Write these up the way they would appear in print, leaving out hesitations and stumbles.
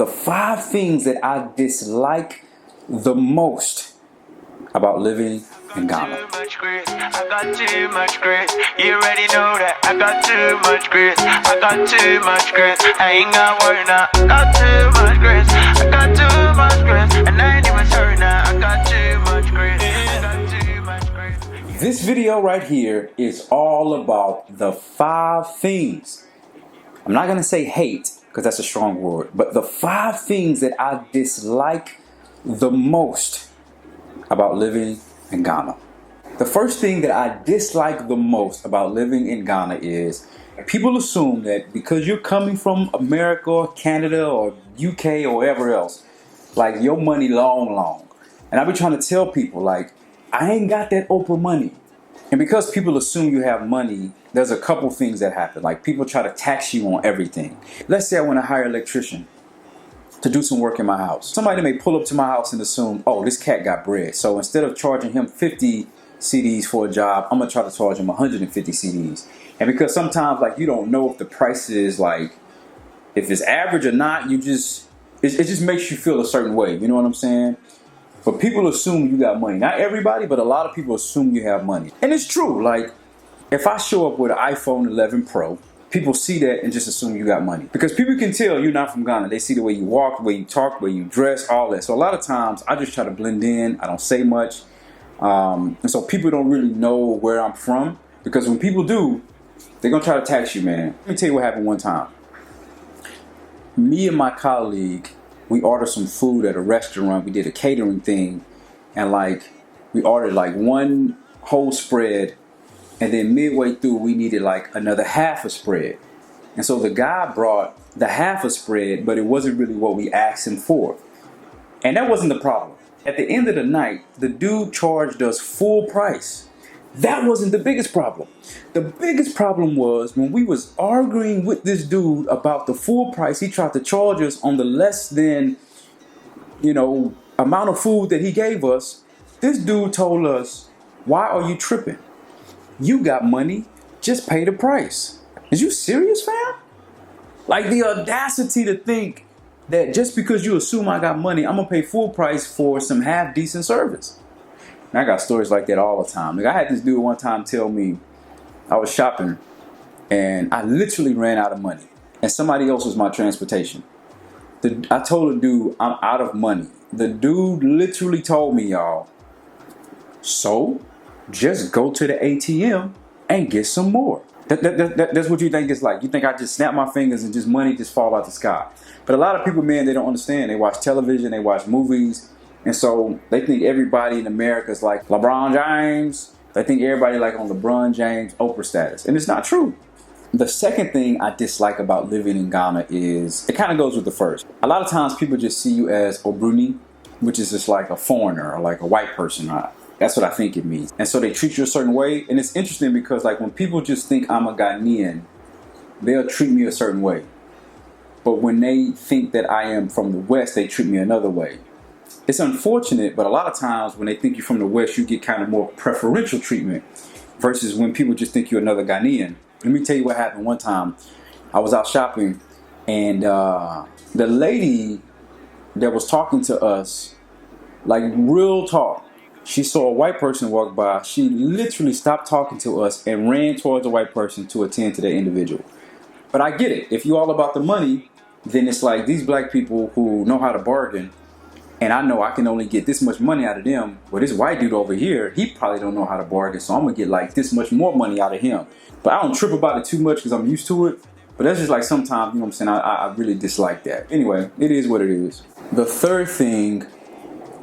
The 5 things that I dislike the most about living in Ghana. I got too much grit. You already know that. I got too much grit. I got too much grit. I ain't got worry now. I got too much grit. I got too much grit. And I ain't even sorry now. I got too much grit. I got too much grit. This video right here is all about the 5 things. I'm not gonna say hate, because that's a strong word, but the 5 things that I dislike the most about living in Ghana. The first thing that I dislike the most about living in Ghana is people assume that because you're coming from America or Canada or UK or wherever else, like your money long. And I be trying to tell people, like, I ain't got that Oprah money. And because people assume you have money, there's a couple things that happen. Like, people try to tax you on everything. Let's say I want to hire an electrician to do some work in my house. Somebody may pull up to my house and assume, oh, this cat got bread. So instead of charging him 50 CDs for a job, I'm gonna try to charge him 150 CDs. And because sometimes, like, you don't know if the price is, like, if it's average or not, it just makes you feel a certain way. You know what I'm saying? But people assume you got money. Not everybody, but a lot of people assume you have money. And it's true. Like, if I show up with an iPhone 11 Pro, people see that and just assume you got money. Because people can tell you're not from Ghana. They see the way you walk, the way you talk, the way you dress, all that. So a lot of times, I just try to blend in. I don't say much. And so people don't really know where I'm from. Because when people do, they're going to try to tax you, man. Let me tell you what happened one time. Me and my colleague, we ordered some food at a restaurant. We did a catering thing. And, like, we ordered, like, one whole spread. And then midway through, we needed, like, another half a spread. And so the guy brought the half a spread, but it wasn't really what we asked him for. And that wasn't the problem. At the end of the night, the dude charged us full price. That wasn't the biggest problem. The biggest problem was when we was arguing with this dude about the full price, he tried to charge us on the less than, amount of food that he gave us. This dude told us, why are you tripping? You got money, just pay the price. Is you serious, fam? Like, the audacity to think that just because you assume I got money, I'm gonna pay full price for some half decent service. And I got stories like that all the time. Like, I had this dude one time tell me, I was shopping and I literally ran out of money and somebody else was my transportation. I told the dude, I'm out of money. The dude literally told me, y'all, so just go to the ATM and get some more. That's what you think it's like. You think I just snap my fingers and just money just fall out the sky. But a lot of people, man, they don't understand. They watch television, they watch movies, and so they think everybody in America is like LeBron James. They think everybody like on LeBron James, Oprah status. And it's not true. The second thing I dislike about living in Ghana is, it kind of goes with the first. A lot of times people just see you as bruni, which is just like a foreigner or like a white person. That's what I think it means. And so they treat you a certain way. And it's interesting because, like, when people just think I'm a Ghanaian, they'll treat me a certain way. But when they think that I am from the West, they treat me another way. It's unfortunate, but a lot of times when they think you're from the West, you get kind of more preferential treatment versus when people just think you're another Ghanaian. Let me tell you what happened one time. I was out shopping and the lady that was talking to us, like real talk, she saw a white person walk by. She literally stopped talking to us and ran towards the white person to attend to that individual. But I get it. If you're all about the money, then it's like these black people who know how to bargain, and I know I can only get this much money out of them. Well, this white dude over here, he probably don't know how to bargain, so I'm going to get like this much more money out of him. But I don't trip about it too much because I'm used to it. But that's just like sometimes, you know what I'm saying, I really dislike that. Anyway, it is what it is. The third thing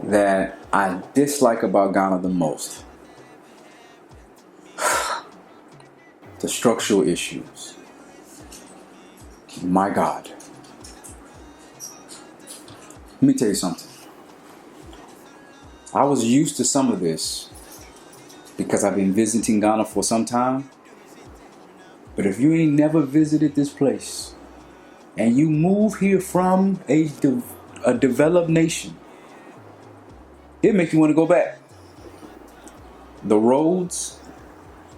that I dislike about Ghana the most, the structural issues. My God. Let me tell you something. I was used to some of this because I've been visiting Ghana for some time. But if you ain't never visited this place and you move here from a developed nation, it makes you want to go back. The roads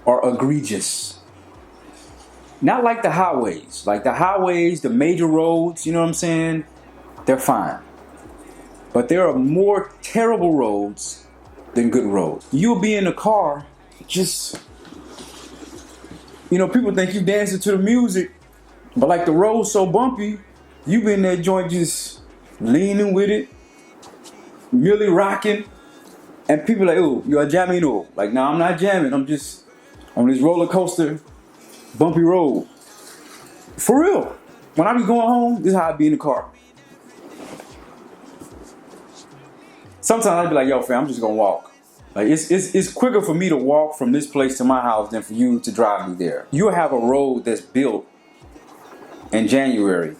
are egregious. Not like the highways. Like the highways, the major roads, you know what I'm saying? they're fine. But there are more terrible roads than good roads. You'll be in a car, just, people think you dancing to the music, but like the road's so bumpy, you be in that joint just leaning with it, really rocking, and people like, oh, you are jamming? No. Like, no, I'm not jamming. I'm just on this roller coaster, bumpy road. For real. When I be going home, this is how I be in the car. Sometimes I'd be like, yo, fam, I'm just gonna walk. Like, it's quicker for me to walk from this place to my house than for you to drive me there. You'll have a road that's built in January.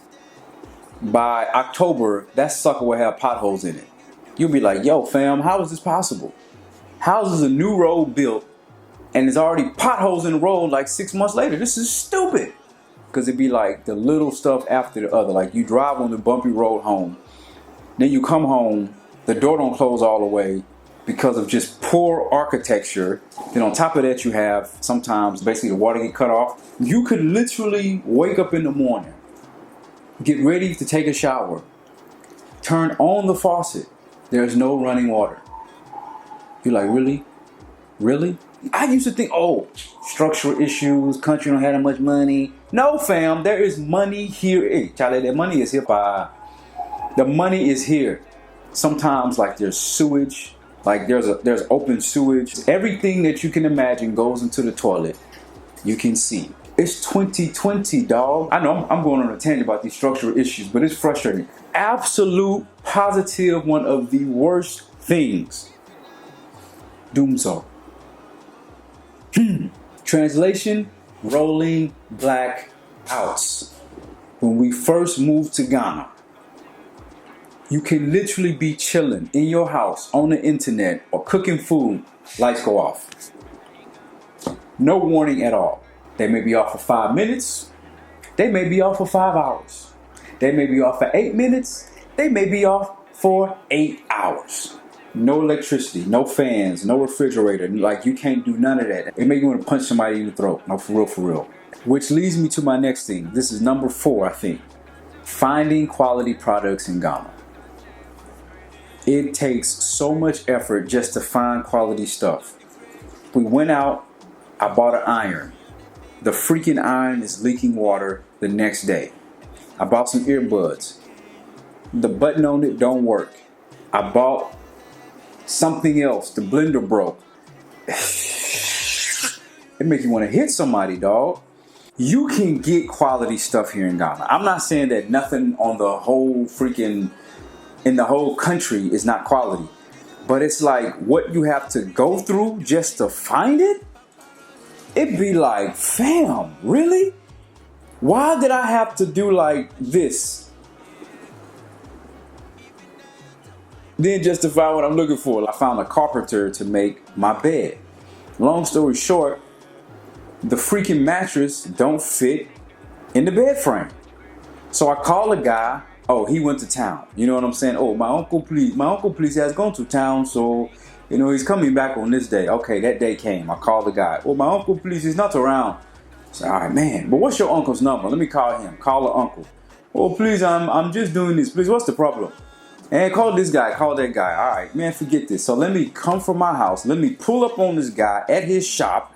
By October, that sucker will have potholes in it. You'll be like, yo, fam, how is this possible? How is a new road built and there's already potholes in the road like 6 months later? This is stupid. Because it'd be like the little stuff after the other. Like, you drive on the bumpy road home, then you come home, the door don't close all the way because of just poor architecture. Then on top of that, you have sometimes basically the water get cut off. You could literally wake up in the morning, get ready to take a shower, turn on the faucet, there's no running water. You're like, really? Really? I used to think, oh, structural issues, country don't have that much money. No, fam, there is money here. Hey, Charlie, that money is here. The money is here. Sometimes, like, there's sewage, like there's open sewage. Everything that you can imagine goes into the toilet. You can see. It's 2020, dog. I know I'm going on a tangent about these structural issues, but it's frustrating. Absolute, positive, one of the worst things. Doomsday. Translation, rolling blackouts. When we first moved to Ghana, you can literally be chilling in your house, on the internet, or cooking food, lights go off. No warning at all. They may be off for 5 minutes. They may be off for 5 hours. They may be off for 8 minutes. They may be off for 8 hours. No electricity, no fans, no refrigerator. Like, you can't do none of that. It make you want to punch somebody in the throat. No, for real, for real. Which leads me to my next thing. This is number 4, I think. Finding quality products in Ghana. It takes so much effort just to find quality stuff. We went out, I bought an iron. The freaking iron is leaking water the next day. I bought some earbuds. The button on it don't work. I bought something else. The blender broke. It makes you want to hit somebody, dog. You can get quality stuff here in Ghana. I'm not saying that nothing on the whole freaking, in the whole country is not quality. But it's like what you have to go through just to find it. It'd be like, fam, really? Why did I have to do like this? Then justify what I'm looking for. I found a carpenter to make my bed. Long story short, the freaking mattress don't fit in the bed frame. So I call a guy. Oh, he went to town. You know what I'm saying? Oh, my uncle police has gone to town, so he's coming back on this day. Okay, that day came. I called the guy. Oh, my uncle police is not around. I said, all right, man. But what's your uncle's number? Let me call him. Call the uncle. Oh, please, I'm just doing this. Please, what's the problem? And call this guy, call that guy. All right, man, forget this. So let me come from my house. Let me pull up on this guy at his shop,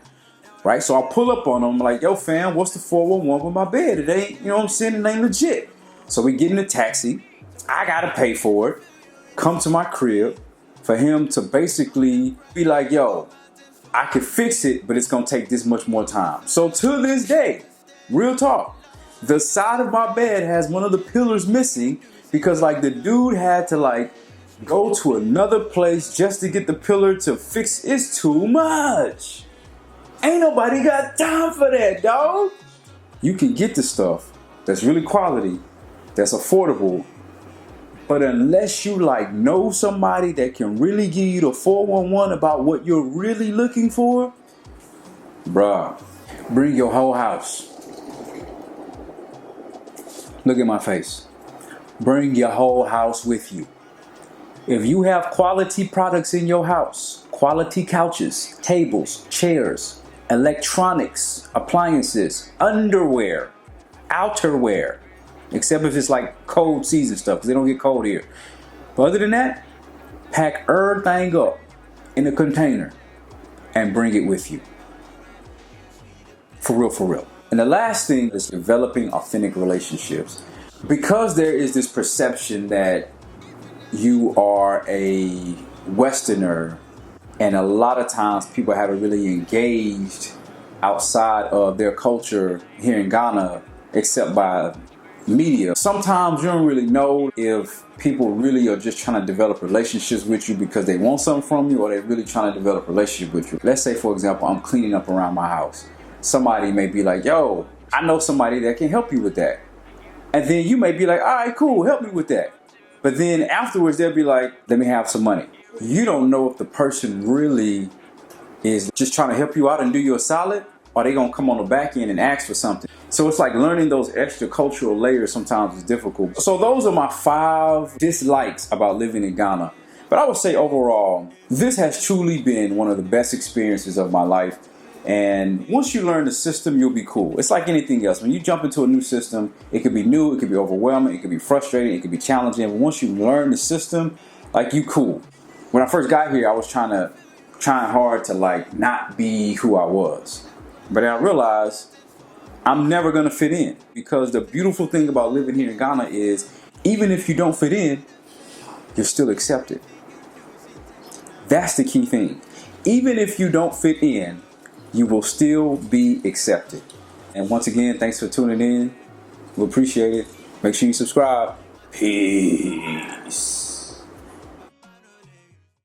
right? So I pull up on him. I'm like, yo, fam, what's the 411 with my bed? It ain't, you know what I'm saying? It ain't legit. So we get in a taxi. I got to pay for it. Come to my crib for him to basically be like, yo, I could fix it, but it's going to take this much more time. So to this day, real talk, the side of my bed has one of the pillars missing because like the dude had to like go to another place just to get the pillar to fix. It's too much. Ain't nobody got time for that, dog. You can get the stuff that's really quality, that's affordable, but unless you like know somebody that can really give you the 411 about what you're really looking for, bruh, bring your whole house. Look at my face. Bring your whole house with you. If you have quality products in your house, quality couches, tables, chairs, electronics, appliances, underwear, outerwear, except if it's like cold season stuff, because they don't get cold here. But other than that, pack everything up in a container and bring it with you. For real, for real. And the last thing is developing authentic relationships. Because there is this perception that you are a Westerner, and a lot of times people haven't really engaged outside of their culture here in Ghana except by media. Sometimes you don't really know if people really are just trying to develop relationships with you because they want something from you, or they're really trying to develop a relationship with you. Let's say, for example, I'm cleaning up around my house. Somebody may be like, yo, I know somebody that can help you with that. And then you may be like, all right, cool, help me with that. But then afterwards, they'll be like, let me have some money. You don't know if the person really is just trying to help you out and do you a solid, or they going to come on the back end and ask for something. So it's like learning those extra cultural layers sometimes is difficult. So those are my 5 dislikes about living in Ghana. But I would say overall, this has truly been one of the best experiences of my life. And once you learn the system, you'll be cool. It's like anything else. When you jump into a new system, it could be new, it could be overwhelming, it could be frustrating, it could be challenging. But once you learn the system, like, you cool. When I first got here, I was trying hard to like not be who I was. But I realized I'm never gonna fit in, because the beautiful thing about living here in Ghana is even if you don't fit in, you're still accepted. That's the key thing. Even if you don't fit in, you will still be accepted. And once again, thanks for tuning in. We appreciate it. Make sure you subscribe. Peace.